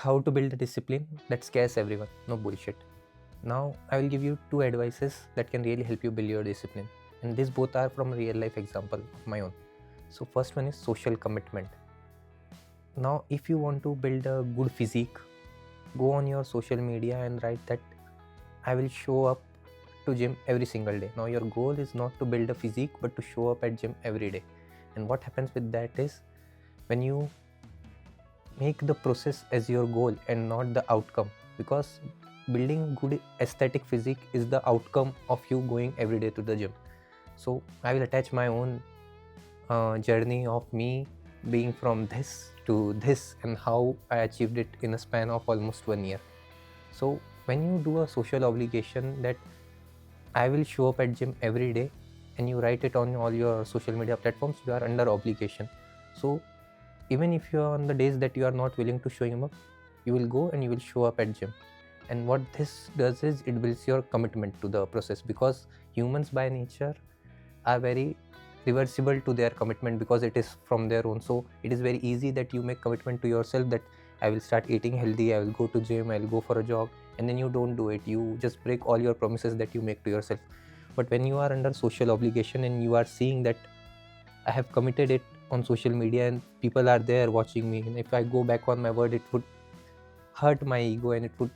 how to build a discipline that scares everyone. No bullshit. Now I will give you two advices that can really help you build your discipline. And these both are from a real life example of my own. So first one is social commitment. Now if you want to build a good physique, go on your social media and write that I will show up to gym every single day. Now your goal is not to build a physique but to show up at gym every day. And what happens with that is when you make the process as your goal and not the outcome, because building good aesthetic physique is the outcome of you going every day to the gym. So I will attach my own journey of me being from this to this and how I achieved it in a span of almost 1 year. So when you do a social obligation that I will show up at gym every day and you write it on all your social media platforms, you are under obligation. So even if you are on the days that you are not willing to showing up, you will go and you will show up at gym. And what this does is it builds your commitment to the process, because humans by nature are very reversible to their commitment because it is from their own. So it is very easy that you make commitment to yourself that I will start eating healthy, I will go to gym, I will go for a jog, and then you don't do it. You just break all your promises that you make to yourself. But when you are under social obligation and you are seeing that I have committed it on social media and people are there watching me, and if I go back on my word, it would hurt my ego and it would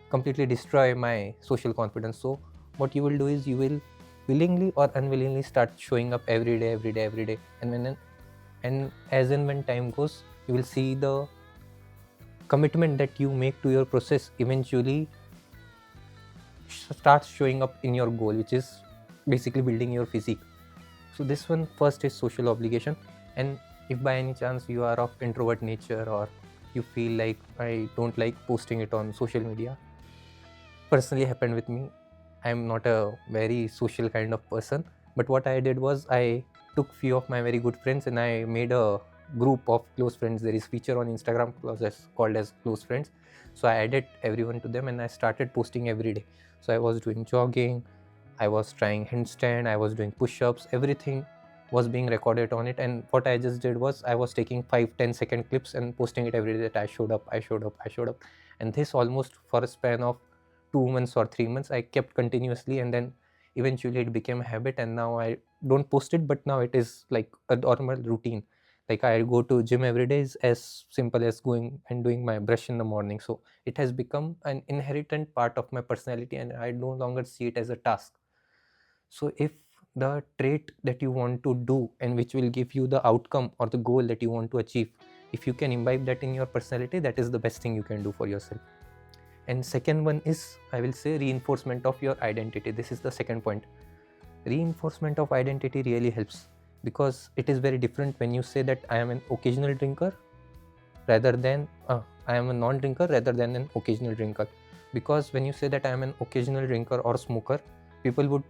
completely destroy my social confidence. So what you will do is you will willingly or unwillingly start showing up every day, and as and when time goes, you will see the commitment that you make to your process eventually starts showing up in your goal, which is basically building your physique. So this one first is social obligation. And if by any chance you are of introvert nature or you feel like I don't like posting it on social media, personally happened with me. I'm not a very social kind of person, but what I did was I took few of my very good friends and I made a group of close friends. There is feature on Instagram called as close friends. So I added everyone to them and I started posting every day. So I was doing jogging, I was trying handstand, I was doing push-ups, everything was being recorded on it. And what I just did was I was taking 5-10 second clips and posting it every day that I showed up. And this almost for a span of 2 months or 3 months, I kept continuously, and then eventually it became a habit. And now I don't post it, but now it is like a normal routine. Like I go to gym every day is as simple as going and doing my brush in the morning. So it has become an inherent part of my personality and I no longer see it as a task. So if the trait that you want to do and which will give you the outcome or the goal that you want to achieve, if you can imbibe that in your personality, that is the best thing you can do for yourself. And second one is, I will say, reinforcement of your identity. This is the second point. Reinforcement of identity really helps, because it is very different when you say that I am an occasional drinker rather than I am a non-drinker rather than an occasional drinker. Because when you say that I am an occasional drinker or smoker, people would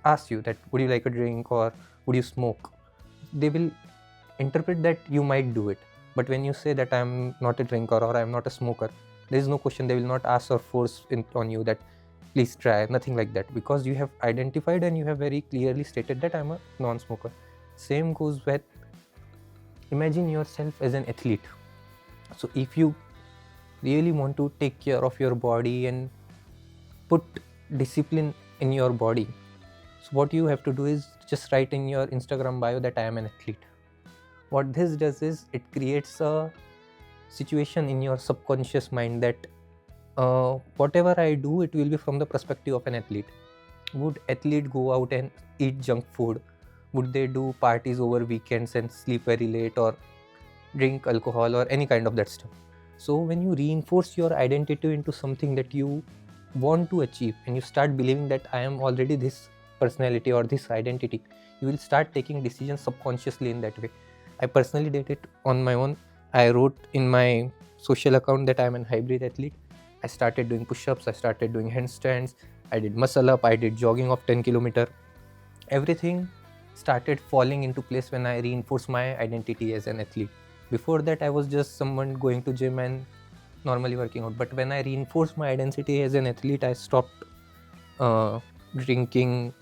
ask you that would you like a drink or would you smoke. They will interpret that you might do it. But when you say that I am not a drinker or I am not a smoker, there is no question. They will not ask or force on you that please try, nothing like that, because you have identified and you have very clearly stated that I'm a non-smoker. Same goes with, imagine yourself as an athlete. So if you really want to take care of your body and put discipline in your body, so what you have to do is just write in your Instagram bio that I am an athlete. What this does is it creates a situation in your subconscious mind that whatever I do, it will be from the perspective of an athlete. Would athlete go out and eat junk food? Would they do parties over weekends and sleep very late or drink alcohol or any kind of that stuff? So when you reinforce your identity into something that you want to achieve and you start believing that I am already this personality or this identity, you will start taking decisions subconsciously in that way. I personally did it on my own. I wrote in my social account that I am an hybrid athlete. I started doing push-ups, I started doing handstands, I did muscle up, I did jogging of 10 kilometer. Everything started falling into place when I reinforced my identity as an athlete. Before that, I was just someone going to gym and normally working out. But when I reinforced my identity as an athlete, I stopped drinking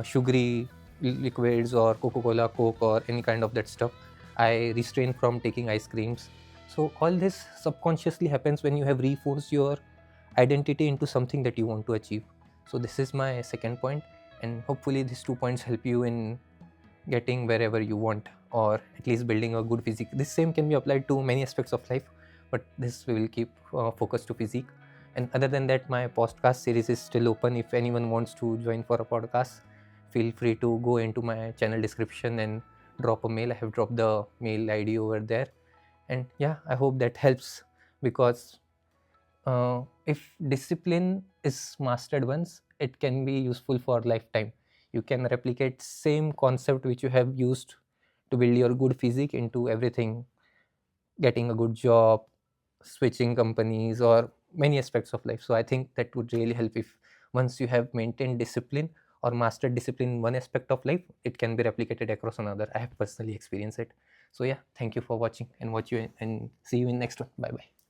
sugary liquids or Coca-Cola, Coke or any kind of that stuff. I restrained from taking ice creams. So all this subconsciously happens when you have reinforced your identity into something that you want to achieve. So this is my second point, and hopefully these 2 points help you in getting wherever you want, or at least building a good physique. This same can be applied to many aspects of life, but this we will keep focused to physique. And other than that, my podcast series is still open. If anyone wants to join for a podcast, feel free to go into my channel description and drop a mail. I have dropped the mail ID over there. And yeah, I hope that helps, because if discipline is mastered once, it can be useful for lifetime. You can replicate same concept which you have used to build your good physique into everything, getting a good job, switching companies, or many aspects of life. So I think that would really help. If once you have maintained discipline or mastered discipline in one aspect of life, it can be replicated across another. I have personally experienced it. So yeah, thank you for watching, and see you in next one. Bye bye.